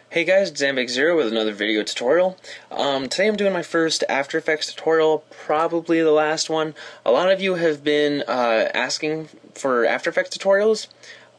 Hey guys, it's Zero with another video tutorial. Today I'm doing my first After Effects tutorial, probably the last one. A lot of you have been asking for After Effects tutorials,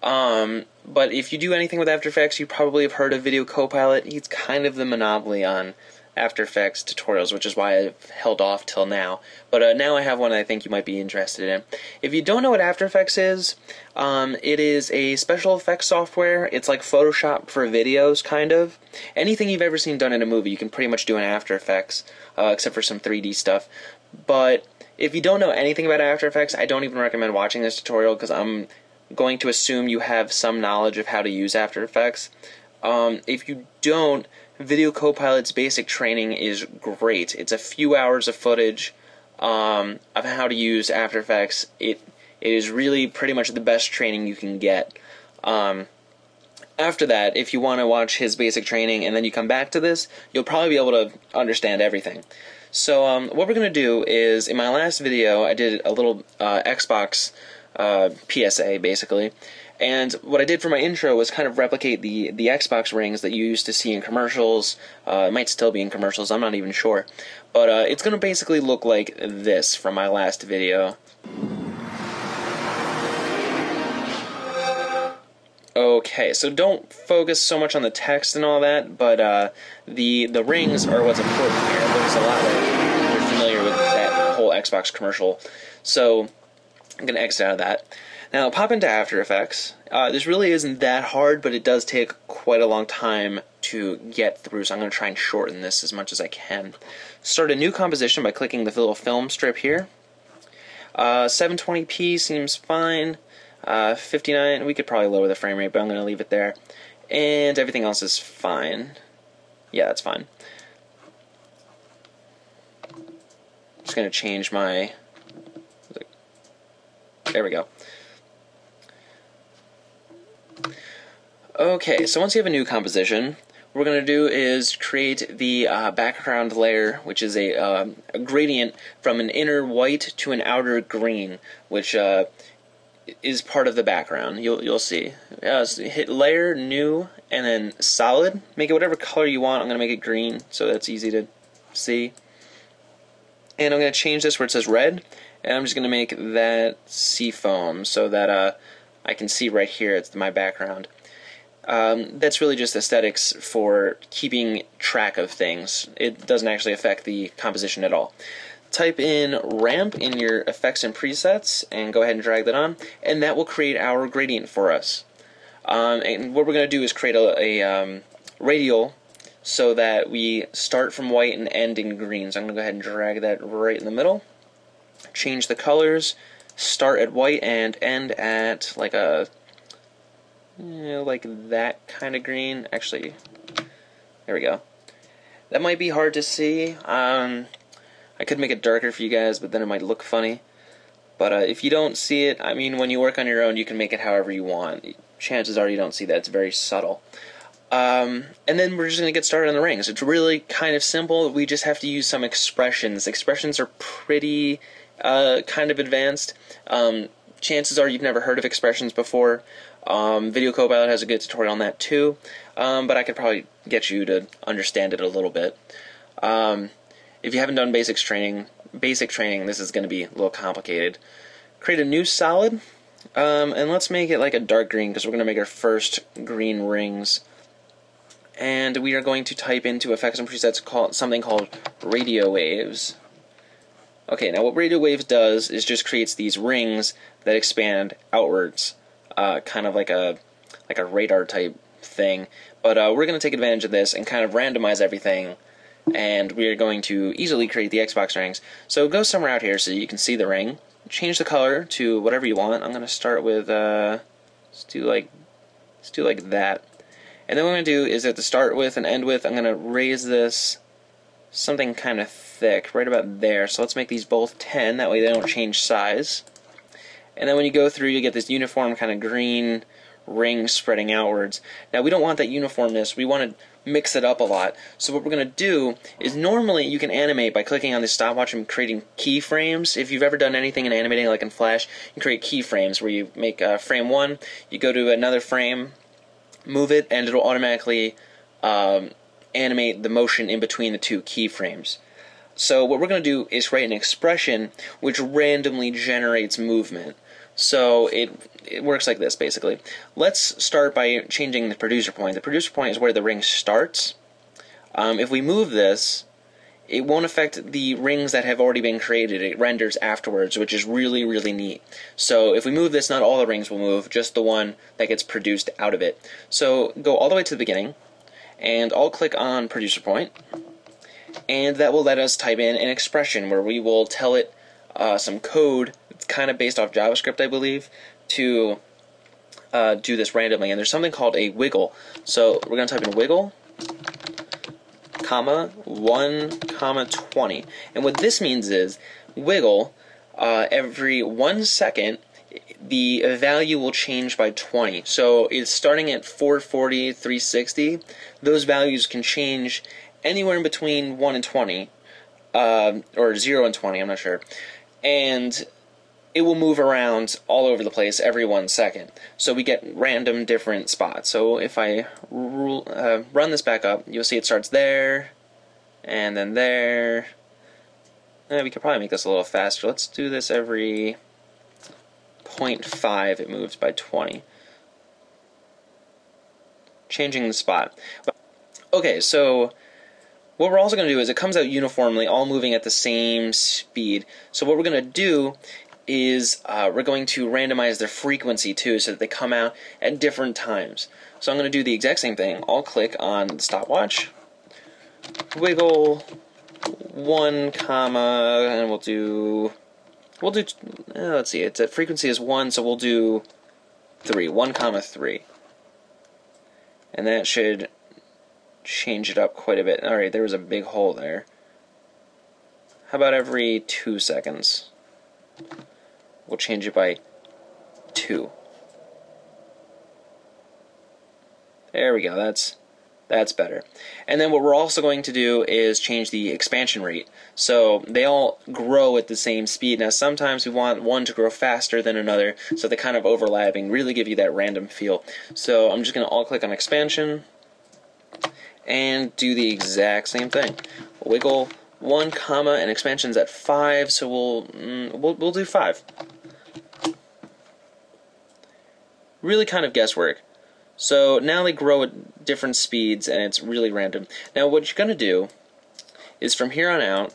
but if you do anything with After Effects, you probably have heard of Video Copilot. He's kind of the monopoly on After Effects tutorials, which is why I've held off till now. But now I have one I think you might be interested in. If you don't know what After Effects is, it is a special effects software. It's like Photoshop for videos, kind of. Anything you've ever seen done in a movie, you can pretty much do in After Effects, except for some 3D stuff. But if you don't know anything about After Effects, I don't even recommend watching this tutorial because I'm going to assume you have some knowledge of how to use After Effects. If you don't, Video Copilot's basic training is great. It's a few hours of footage of how to use After Effects. It is really pretty much the best training you can get. After that, if you want to watch his basic training and then you come back to this, you'll probably be able to understand everything. So what we're going to do is, in my last video, I did a little Xbox PSA, basically. And what I did for my intro was kind of replicate the Xbox rings that you used to see in commercials. It might still be in commercials, I'm not even sure. But it's going to basically look like this from my last video. Okay, so don't focus so much on the text and all that, but the rings are what's important here. It looks a lot like you're familiar with that whole Xbox commercial. So I'm going to exit out of that. Now, pop into After Effects. This really isn't that hard, but it does take quite a long time to get through, so I'm going to try and shorten this as much as I can. Start a new composition by clicking the little film strip here. 720p seems fine. 59, we could probably lower the frame rate, but I'm going to leave it there. And everything else is fine. Yeah, that's fine. Just going to change my... There we go. Okay, so once you have a new composition, what we're going to do is create the background layer, which is a gradient from an inner white to an outer green, which is part of the background. You'll see. So hit Layer, New, and then Solid. Make it whatever color you want. I'm going to make it green, so that's easy to see. And I'm going to change this where it says red, and I'm just going to make that seafoam so that I can see right here it's my background. That's really just aesthetics for keeping track of things. It doesn't actually affect the composition at all. Type in ramp in your effects and presets and go ahead and drag that on, and that will create our gradient for us. And what we're going to do is create a radial so that we start from white and end in green. So I'm going to go ahead and drag that right in the middle. Change the colors, start at white and end at like a like that kind of green. Actually, there we go. That might be hard to see. I could make it darker for you guys, but then it might look funny. But if you don't see it, I mean, when you work on your own, you can make it however you want. Chances are you don't see that. It's very subtle. And then we're just going to get started on the rings. It's really kind of simple. We just have to use some expressions. Expressions are pretty kind of advanced. Chances are you've never heard of expressions before. Video Copilot has a good tutorial on that too, but I could probably get you to understand it a little bit. If you haven't done basic training, this is going to be a little complicated. Create a new solid, and let's make it like a dark green because we're going to make our first green rings. And we are going to type into effects and presets something called radio waves. Okay, now what radio waves does is just creates these rings that expand outwards, kind of like a radar type thing. But we're going to take advantage of this and kind of randomize everything, and we are going to easily create the Xbox rings. So go somewhere out here so you can see the ring. Change the color to whatever you want. I'm going to start with let's do like that. And then what I'm going to do is at the start with and end with, I'm going to raise this something kind of thick, right about there. So let's make these both 10, that way they don't change size. And then when you go through, you get this uniform kind of green ring spreading outwards. Now we don't want that uniformness, we want to mix it up a lot. So what we're going to do is, normally you can animate by clicking on this stopwatch and creating keyframes. If you've ever done anything in animating like in Flash, you create keyframes where you make frame 1, you go to another frame, move it, and it'll automatically animate the motion in between the two keyframes. So what we're going to do is write an expression which randomly generates movement. So it works like this, basically. Let's start by changing the producer point. The producer point is where the ring starts. If we move this, it won't affect the rings that have already been created. It renders afterwards, which is really, really neat. So if we move this, not all the rings will move, just the one that gets produced out of it. So go all the way to the beginning, and I'll click on producer point, and that will let us type in an expression where we will tell it some code. It's kind of based off JavaScript, I believe, to do this randomly. And there's something called a wiggle. So we're going to type in wiggle, comma 1, comma 20. And what this means is wiggle, every 1 second the value will change by 20. So it's starting at 440, 360. Those values can change anywhere in between 1 and 20, or 0 and 20, I'm not sure. And it will move around all over the place every 1 second. So we get random different spots. So if I run this back up, you'll see it starts there, and then there. We could probably make this a little faster. Let's do this every 0.5, it moves by 20. Changing the spot. Okay, so what we're also going to do is it comes out uniformly, all moving at the same speed. So what we're going to do is we're going to randomize their frequency too, so that they come out at different times. So I'm going to do the exact same thing. I'll click on the stopwatch, wiggle 1, comma, and we'll do let's see, its frequency is 1, so we'll do 3, 1, comma 3, and that should change it up quite a bit. Alright, there was a big hole there. How about every 2 seconds? We'll change it by 2. There we go, that's better. And then what we're also going to do is change the expansion rate. So they all grow at the same speed. Now sometimes we want one to grow faster than another, so they're kind of overlapping, really give you that random feel. So I'm just going to all click on expansion and do the exact same thing. Wiggle 1, comma, and expansion's at 5, so we'll do 5. Really kind of guesswork. So now they grow at different speeds, and it's really random. Now what you're going to do is from here on out,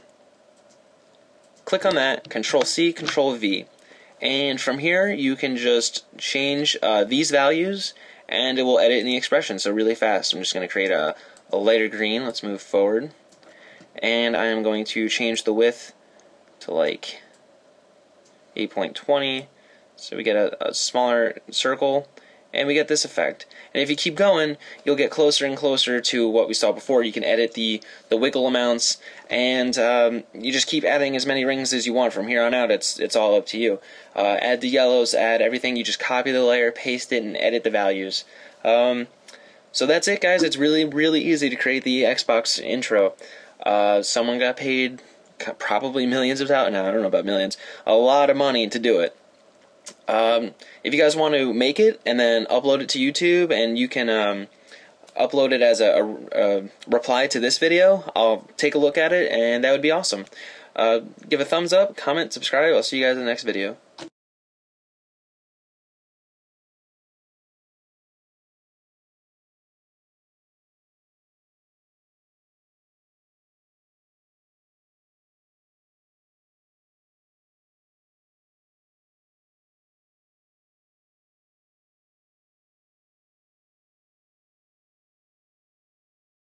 click on that, Control-C, Control-V, and from here you can just change these values, and it will edit in the expression, so really fast. I'm just going to create a lighter green. Let's move forward, and I am going to change the width to like 8.20, so we get a smaller circle, and we get this effect. And if you keep going, you'll get closer and closer to what we saw before. You can edit the wiggle amounts, and you just keep adding as many rings as you want from here on out. It's all up to you. Add the yellows, add everything. You just copy the layer, paste it, and edit the values. So that's it, guys. It's really, really easy to create the Xbox intro. Someone got paid probably millions of dollars. No, I don't know about millions. A lot of money to do it. If you guys want to make it and then upload it to YouTube, and you can upload it as a reply to this video, I'll take a look at it, and that would be awesome. Give a thumbs up, comment, subscribe. I'll see you guys in the next video.